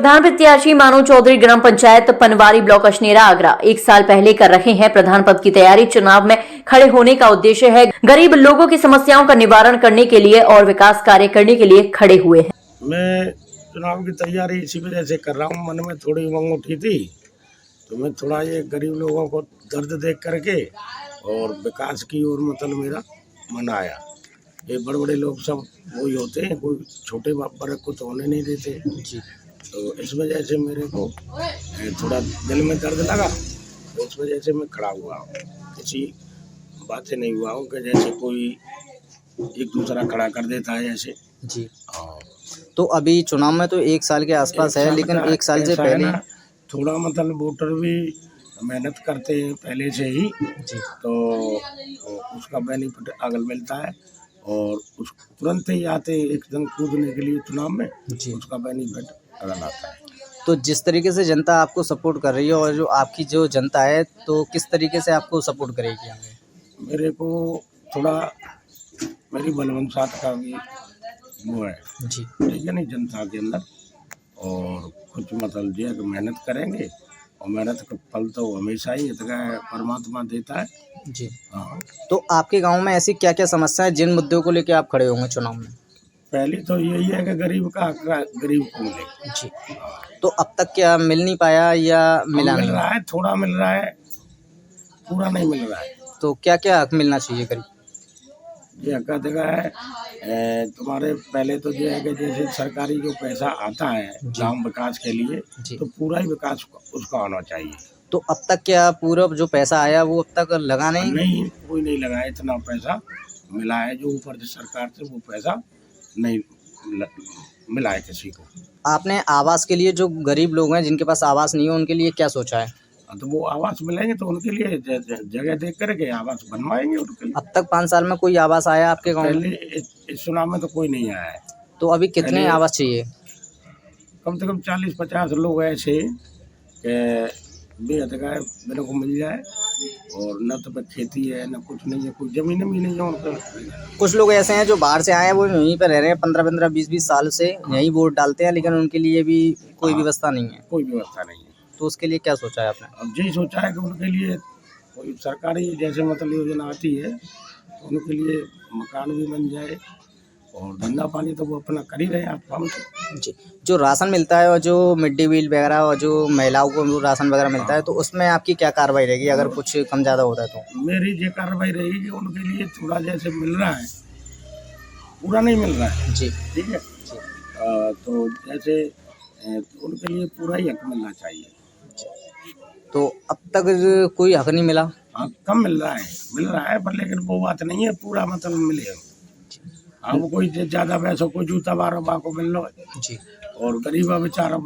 प्रधान प्रत्याशी मानव चौधरी ग्राम पंचायत पनवारी ब्लॉक अशनेरा आगरा 1 साल पहले कर रहे हैं प्रधान पद की तैयारी। चुनाव में खड़े होने का उद्देश्य है गरीब लोगों की समस्याओं का निवारण करने के लिए और विकास कार्य करने के लिए खड़े हुए हैं। मैं चुनाव की तैयारी इसी वजह से कर रहा हूँ। मन में थोड़ी उमंग उठी थी तो मैं थोड़ा ये गरीब लोगों को दर्द देख करके और विकास की ओर मतलब मेरा मन आया। ये बड़े बड़े लोग सब वही होते हैं, कोई छोटे बड़े को तो होने नहीं देते जी। तो इस वजह से मेरे को थोड़ा दिल में दर्द लगा, तो इस वजह से मैं खड़ा हुआ हूँ। किसी बात से नहीं हुआ हूँ कि जैसे कोई एक दूसरा खड़ा कर देता है ऐसे जी। तो अभी चुनाव में तो 1 साल के आसपास है, लेकिन 1 साल से पहले थोड़ा मतलब वोटर भी मेहनत करते हैं पहले से ही जी, तो उसका बेनिफिट अगल मिलता है और उस तुरंत ही आते एकदम कूदने के लिए चुनाव में जी, उसका बेनिफिट अगल आता है। तो जिस तरीके से जनता आपको सपोर्ट कर रही है और जो आपकी जो जनता है, तो किस तरीके से आपको सपोर्ट करेगी आगे? मेरे को थोड़ा मेरी बलवंत का भी वो है जी, ठीक है नहीं, जनता के अंदर। और कुछ मतलब जो है कि मेहनत करेंगे और मेहनत का फल तो हमेशा ही परमात्मा देता है जी। हाँ, तो आपके गांव में ऐसी क्या क्या समस्याएं, जिन मुद्दों को लेकर आप खड़े होंगे चुनाव में? पहली तो यही है कि गरीब का हक गरीब को मिले जी। तो अब तक क्या मिल नहीं पाया या मिला मिल नहीं? रहा है, थोड़ा मिल रहा है, पूरा नहीं मिल रहा है। तो क्या क्या हक मिलना चाहिए गरीब? ये हक देगा है तुम्हारे पहले तो जो है कि जैसे सरकारी जो पैसा आता है गांव विकास के लिए तो पूरा ही विकास उसका होना चाहिए। तो अब तक क्या पूरा जो पैसा आया वो अब तक लगा नहीं? नहीं, कोई नहीं लगा। इतना पैसा मिला है जो ऊपर से सरकार से वो पैसा नहीं मिला है किसी को। आपने आवास के लिए, जो गरीब लोग हैं जिनके पास आवास नहीं है, उनके लिए क्या सोचा है? तो वो आवास मिलेंगे तो उनके लिए जगह देख करके आवास बनवाएंगे उनके लिए। अब तक 5 साल में कोई आवास आया आपके गांव में? इस चुनाव में तो कोई नहीं आया है। तो अभी कितने आवास चाहिए? कम से कम 40-50 लोग ऐसे मेरे को मिल जाए, और न तो खेती है न कुछ नहीं है, कोई जमीन भी नहीं है उनका। कुछ लोग ऐसे हैं जो बाहर से आए हैं, वो यहीं पर रह रहे हैं 15-15, 20-20 साल से यहीं वोट डालते हैं, लेकिन उनके लिए भी कोई व्यवस्था नहीं है। कोई व्यवस्था नहीं है। तो उसके लिए क्या सोचा है आपने? अब यही सोचा है कि उनके लिए कोई सरकारी जैसे मतलब योजना आती है तो उनके लिए मकान भी बन जाए और धंधा पानी तो वो अपना कर ही रहे हैं आप जी। जो राशन मिलता है और जो मिड डे मील वगैरह और जो महिलाओं को राशन वगैरह मिलता है, तो उसमें आपकी क्या कार्रवाई रहेगी अगर कुछ कम ज़्यादा होता है तो? मेरी ये कार्रवाई रहेगी कि उनके लिए थोड़ा जैसे मिल रहा है, पूरा नहीं मिल रहा है जी, ठीक है जी। तो जैसे उनके लिए पूरा ही हक मिलना चाहिए। तो अब तक कोई हक नहीं मिला? हाँ, कम मिल रहा है पर लेकिन वो बात नहीं है पूरा मतलब मिले। अब कोई ज्यादा पैसा कोई जूता 12 को मिल लो जी, और गरीबा बेचारा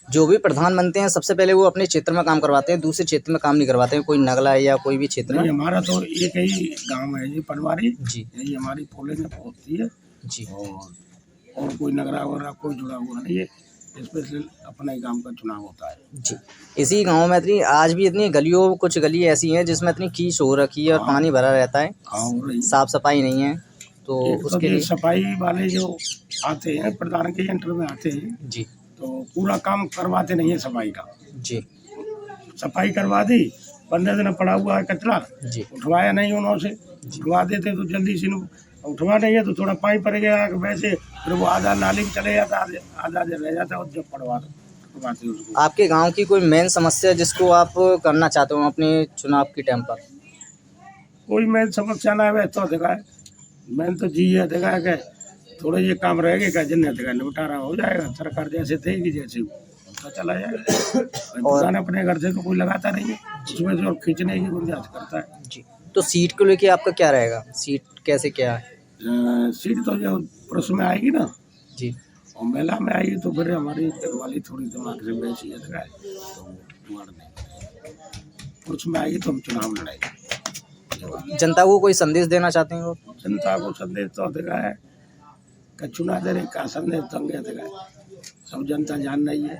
जो भी प्रधान बनते हैं सबसे पहले वो अपने क्षेत्र में काम करवाते हैं, दूसरे क्षेत्र में काम नहीं करवाते हैं, कोई नगला या कोई भी क्षेत्र में। हमारा तो एक ही गांव है जी, पनवारी जी, यही हमारी पोलिंग होती है जी। और कोई नगरा वगैरह कोई जुड़ा हुआ नहीं है, स्पेशल अपने गांव का चुनाव होता है जी। इसी गांव में इतनी आज भी इतनी गलियों, कुछ गली ऐसी हैं जिसमें इतनी कीच हो रखी है और पानी भरा रहता है, साफ सफाई नहीं है। तो उसके लिए सफाई वाले जो आते हैं प्रधान के एंटर में आते हैं जी, तो पूरा काम करवाते नहीं है सफाई का जी। सफाई करवा दी, 15 दिन पड़ा हुआ है कचरा जी, उठवाया नहीं उन्होंने, उठवा देते तो जल्दी से उठवा नहीं है तो थोड़ा पानी पड़ गया वैसे फिर वो आधा नाली में चले जाता, आधा रह जाता और जब पड़वाते उसको। आपके गांव की कोई मेन समस्या जिसको आप करना चाहते हो अपने चुनाव के टाइम पर? कोई मेन समस्या ना है तो देखा है, मैंने तो जी है देखा है कि थोड़े ये काम रहेगा क्या जिन्हें देखा निपटारा हो जाएगा, सरकार जैसे देगी जैसे तो चला जाएगा। और अपने घर से तो कोई लगाता नहीं है, उसमें से और खींचने की गुंजाइश करता है जी। तो सीट को लेके आपका क्या रहेगा? सीट कैसे क्या है? सीट तो जो पुरुष में आएगी ना जी, और महिला में आएगी तो फिर हमारी वाली थोड़ी दिमाग से वैसी है तो पुरुष में आएगी तो हम चुनाव लड़ाएंगे। जनता को कोई संदेश देना चाहते हैं? जनता को संदेश तो देखा है कि चुना दे रहे का संदेश तो देखा है, सब जनता जान रही है।